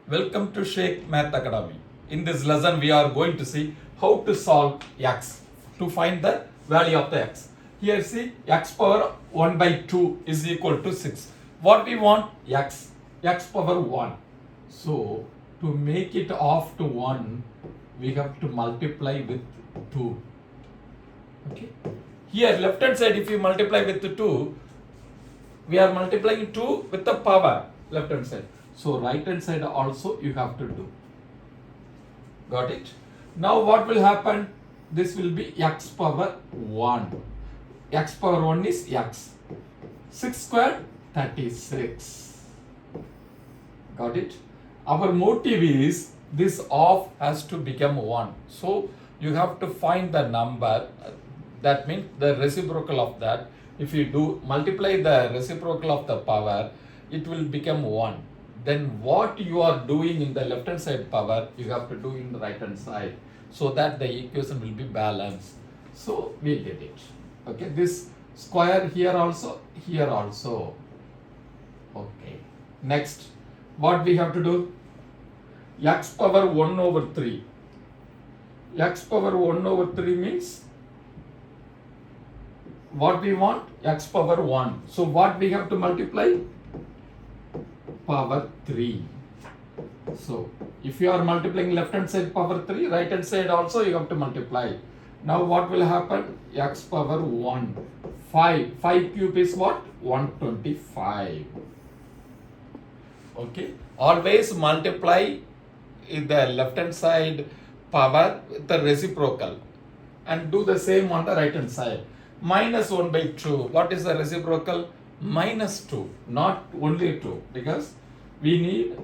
Welcome to Sheikh Math Academy. In this lesson, we are going to see how to solve x to find the value of the x. Here, see x power 1 by 2 is equal to 6. What we want? X power 1. So, to make it off to 1, we have to multiply with 2. Okay. Here, left hand side, if you multiply with 2, we are multiplying 2 with the power, left hand side. So right hand side also you have to do. Got it? Now what will happen? This will be x power 1. X power 1 is x. 6 squared 36. Got it? Our motive is this off has to become 1. So you have to find the number, that means the reciprocal of that. If you do multiply the reciprocal of the power, it will become 1. Then what you are doing in the left hand side power, you have to do in the right hand side, so that the equation will be balanced. So we get it. Okay, this square here also, here also. Okay, next what we have to do? X power 1 over 3. X power 1 over 3 means what we want? X power 1. So what we have to multiply? Power 3. So if you are multiplying left hand side power 3, right hand side also you have to multiply. Now what will happen? X power 1. 5 cube is what? 125. Okay, always multiply in the left hand side power with the reciprocal and do the same on the right hand side. Minus 1 by 2. What is the reciprocal? Minus 2, not only 2, because we need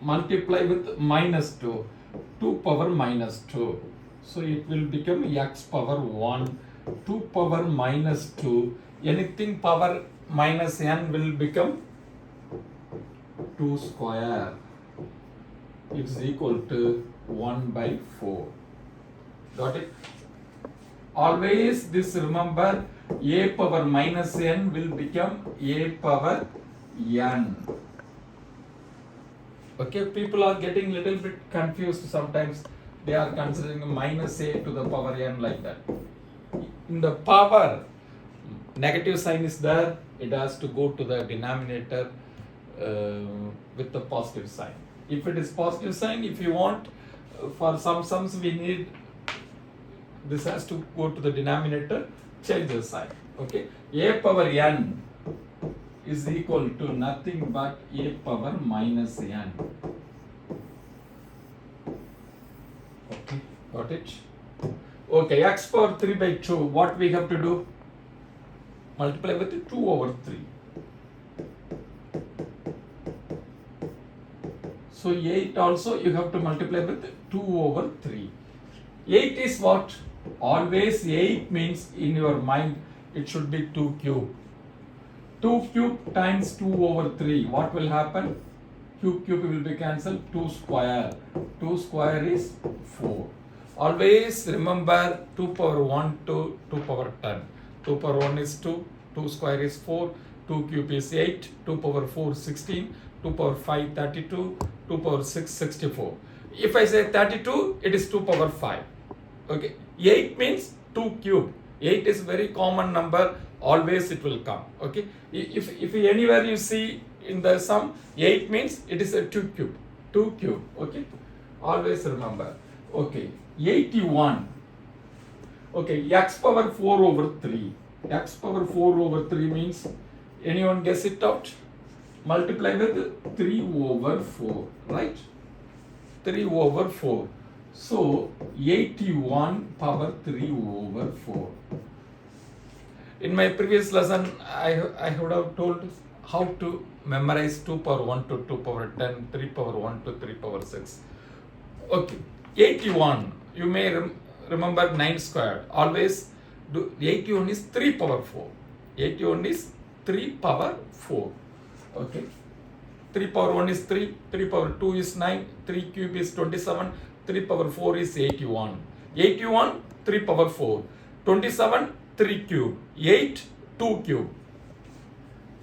multiply with minus 2, 2 power minus 2. So it will become x power 1, 2 power minus 2. Anything power minus n will become 2 square. It's equal to 1 by 4. Got it? Always this remember, a power minus n will become a power n. Okay, people are getting little bit confused sometimes. They are considering minus a to the power n like that. In the power, negative sign is there. It has to go to the denominator with the positive sign. If it is positive sign, if you want, for some sums we need, this has to go to the denominator, change the sign. Okay, a power n is equal to nothing but a power minus n. Okay, got it? Okay, x power 3 by 2, what we have to do? Multiply with 2 over 3. So 8 also you have to multiply with 2 over 3. 8 is what? Always 8 means in your mind it should be 2 cube. 2 cube times 2 over 3. What will happen? Cube will be cancelled. 2 square. 2 square is 4. Always remember 2 power 1 to 2 power 10. 2 power 1 is 2. 2 square is 4. 2 cube is 8. 2 power 4 16. 2 power 5 32. 2 power 6 64. If I say 32, it is 2 power 5. Okay, 8 means 2 cube. 8 is very common number, always it will come. Okay, if anywhere you see in the sum 8 means it is a 2 cube. 2 cube. Okay, always remember. Okay, 81. Okay, x power 4 over 3. X power 4 over 3 means, anyone guess it out? Multiply with 3 over 4, right? 3 over 4. So 81 power 3 over 4. In my previous lesson, I would have told how to memorize 2 power 1 to 2 power 10, 3 power 1 to 3 power 6. Okay, 81. You may remember 9 squared. Always do 81 is 3 power 4. 81 is 3 power 4. Okay. 3 power 1 is 3, 3 power 2 is 9, 3 cube is 27, 3 power 4 is 81. 81, 3 power 4. 27, 3 cube. 8, 2 cube.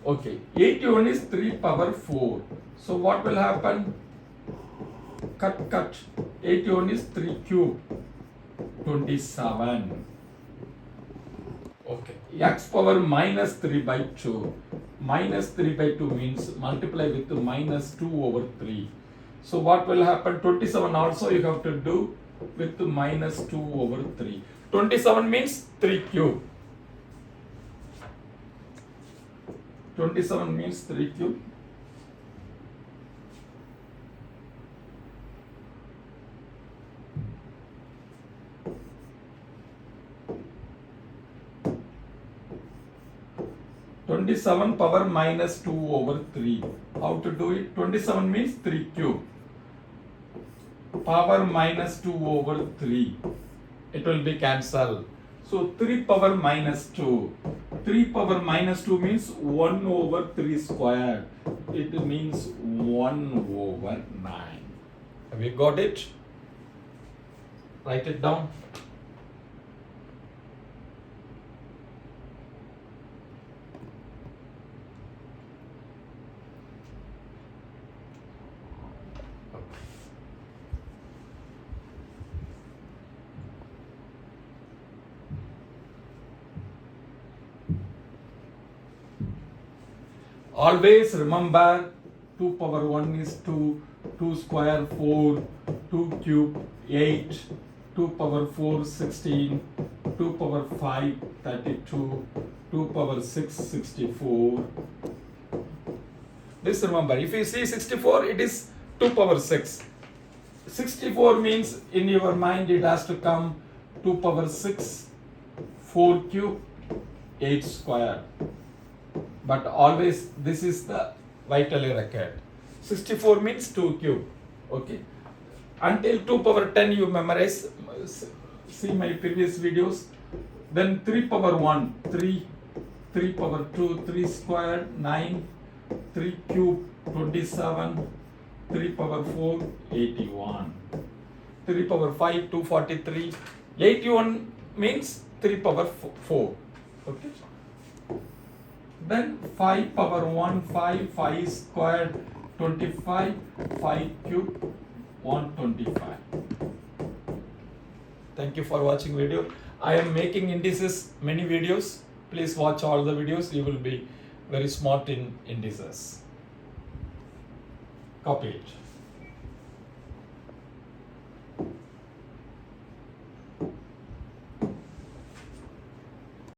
Okay, 81 is 3 power 4. So what will happen? cut. 81 is 3 cube, 27. Okay, x power minus 3 by 2. Minus 3 by 2 means multiply with minus 2 over 3. So what will happen? 27 also you have to do with minus 2 over 3. 27 means 3 cube. 27 means 3 cube. (27) power minus 2 over 3. How to do it? 27 means 3 cube. Power minus 2 over 3. It will be cancelled. So 3 power minus 2. 3 power minus 2 means 1 over 3 square. It means 1 over 9. Have you got it? Write it down. Always remember 2 power 1 is 2, 2 square 4, 2 cube 8, 2 power 4 16, 2 power 5 32, 2 power 6 64. Please remember, if you see 64, it is 2 power 6. 64 means in your mind it has to come 2 power 6, 4 cube, 8 square. But always this is the vitally required. 64 means 2 cube. Okay. Until 2 power 10 you memorize. See my previous videos. Then 3 power 1, 3, 3 power 2, 3 squared, 9, 3 cube, 27, 3 power 4, 81. 3 power 5, 243. 81 means 3 power 4. Okay. Then 5 power 1, 5 squared, 25, 5 cube, 125. Thank you for watching video. I am making indices, many videos. Please watch all the videos. You will be very smart in indices. Copy it.